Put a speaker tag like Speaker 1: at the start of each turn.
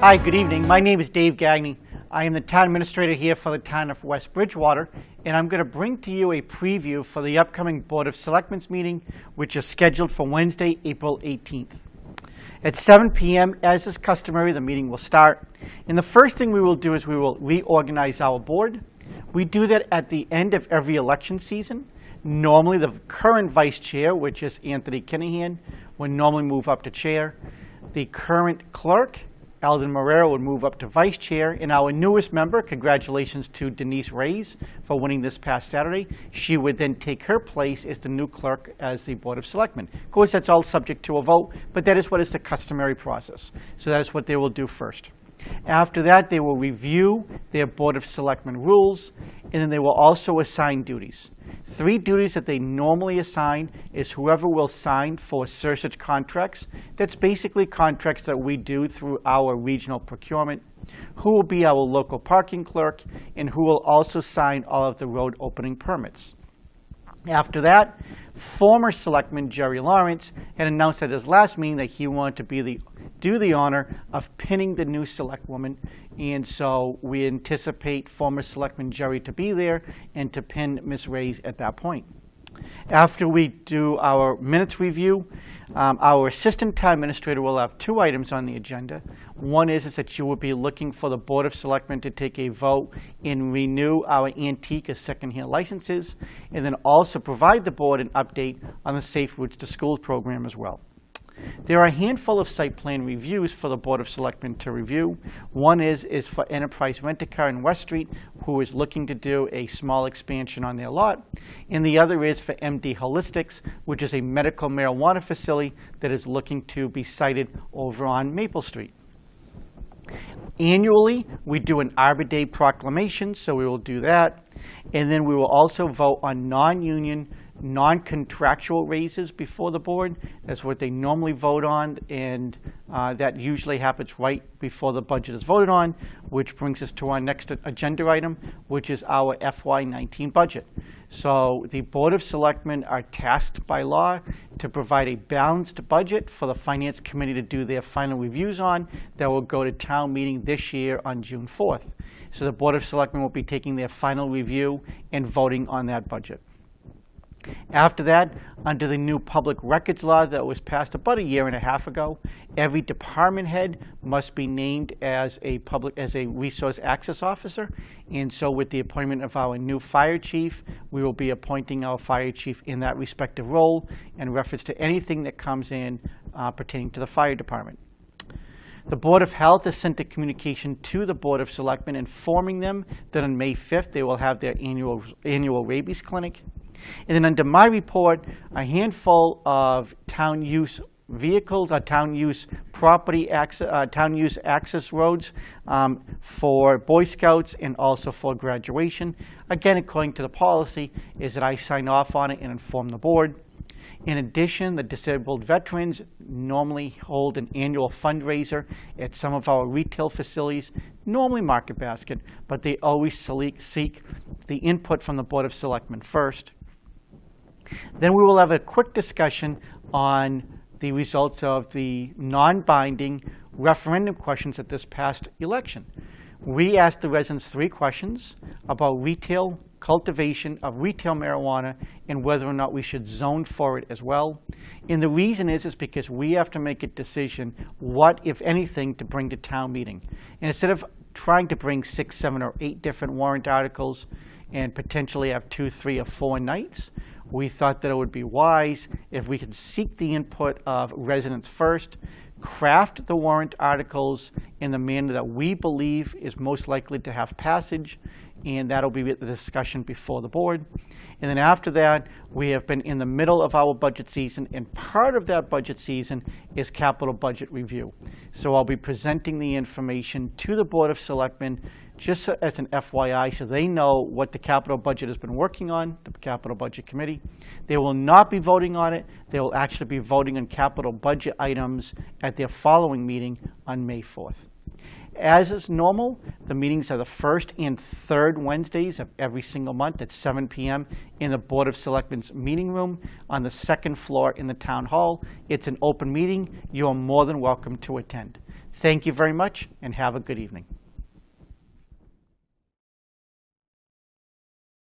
Speaker 1: Hi, good evening. My name is Dave Gagne. I am the town administrator here for the town of West Bridgewater, and I'm going to bring to you a preview for the upcoming Board of Selectmen's meeting, which is scheduled for Wednesday, April 18th. At 7 p.m., as is customary, the meeting will start. And the first thing we will do is we will reorganize our board. We do that at the end of every election season. Normally, the current vice chair, which is Anthony Kinahan, would normally move up to chair. The current clerk, Alden Morero, would move up to vice chair, and our newest member, congratulations to Denise Reyes for winning this past Saturday. She would then take her place as the new clerk as the Board of Selectmen. Of course, that's all subject to a vote, but that is what is the customary process. So that is what they will do first. After that, they will review their Board of Selectmen rules, and then they will also assign duties. 3 duties that they normally assign is whoever will sign for surcharge contracts. That's basically contracts that we do through our regional procurement. Who will be our local parking clerk, and who will also sign all of the road opening permits. After that, former Selectman Jerry Lawrence had announced at his last meeting that he wanted to do the honor of pinning the new Selectwoman, and so we anticipate former Selectman Jerry to be there and to pin Ms. Reyes at that point. After we do our minutes review, our assistant town administrator will have 2 items on the agenda. One is that you will be looking for the Board of Selectmen to take a vote and renew our antique as secondhand licenses, and then also provide the board an update on the Safe Routes to Schools program as well. There are a handful of site plan reviews for the Board of Selectmen to review. One is for Enterprise Rent-A-Car in West Street, who is looking to do a small expansion on their lot. And the other is for MD Holistics, which is a medical marijuana facility that is looking to be sited over on Maple Street. Annually, we do an Arbor Day proclamation, so we will do that. And then we will also vote on non-union, non-contractual raises before the board. That's what they normally vote on, and that usually happens right before the budget is voted on, which brings us to our next agenda item, which is our FY19 budget. So the Board of Selectmen are tasked by law to provide a balanced budget for the Finance Committee to do their final reviews on that will go to town meeting this year on June 4th. So the Board of Selectmen will be taking their final review and voting on that budget. After that, under the new public records law that was passed about 1.5 years ago, every department head must be named as a resource access officer. And so with the appointment of our new fire chief, we will be appointing our fire chief in that respective role in reference to anything that comes in pertaining to the fire department. The Board of Health has sent a communication to the Board of Selectmen informing them that on May 5th they will have their annual rabies clinic. And then under my report, a handful of town use vehicles, town use property access, town use access roads for Boy Scouts and also for graduation. Again, according to the policy, is that I sign off on it and inform the board. In addition, the disabled veterans normally hold an annual fundraiser at some of our retail facilities, normally Market Basket, but they always seek the input from the Board of Selectmen first. Then we will have a quick discussion on the results of the non-binding referendum questions at this past election. We asked the residents 3 questions about retail cultivation of retail marijuana and whether or not we should zone for it as well. And the reason is because we have to make a decision what, if anything, to bring to town meeting. And instead of trying to bring 6, 7, or 8 different warrant articles and potentially have 2, 3, or 4 nights, we thought that it would be wise if we could seek the input of residents first, craft the warrant articles in the manner that we believe is most likely to have passage, and that'll be the discussion before the board. And then after that, we have been in the middle of our budget season, and part of that budget season is capital budget review. So I'll be presenting the information to the Board of Selectmen just as an FYI, so they know what the capital budget has been working on, the capital budget committee. They will not be voting on it. They will actually be voting on capital budget items at their following meeting on May 4th. As is normal, the meetings are the first and third Wednesdays of every single month at 7 p.m. in the Board of Selectmen's meeting room on the 2nd floor in the town hall. It's an open meeting. You are more than welcome to attend. Thank you very much, and have a good evening.